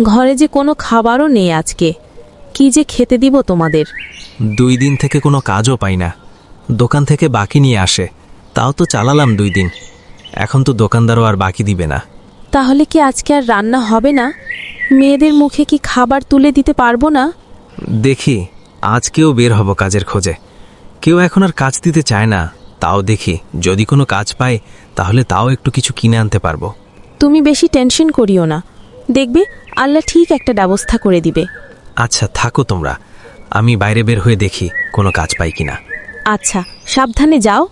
ঘরে যে কোনো খাবারও নেই আজকে, কি যে খেতে দিব তোমাদের। 2 দিন থেকে কোনো কাজও পাই না, দোকান থেকে বাকি নিয়ে আসে, তাও তো চালালাম 2 দিন। এখন তো দোকানদারও আর বাকি দিবে না। তাহলে কি আজকে আর রান্না হবে না? মেয়েদের মুখে কি খাবার তুলে দিতে পারবো না? দেখি, আজকেও বের হব কাজের খোঁজে। কেউ এখন আর কাজ দিতে চায় না, তাও দেখি যদি কোনো কাজ পাই তাহলে তাও একটু কিছু কিনে আনতে পারবো। তুমি বেশি টেনশন করিও না, দেখবে আল্লাহ ঠিক একটা ব্যবস্থা করে দিবে। আচ্ছা থাকো তোমরা, আমি বাইরে বের হয়ে দেখি কোনো কাজ পাই কিনা। আচ্ছা, সাবধানে যাও।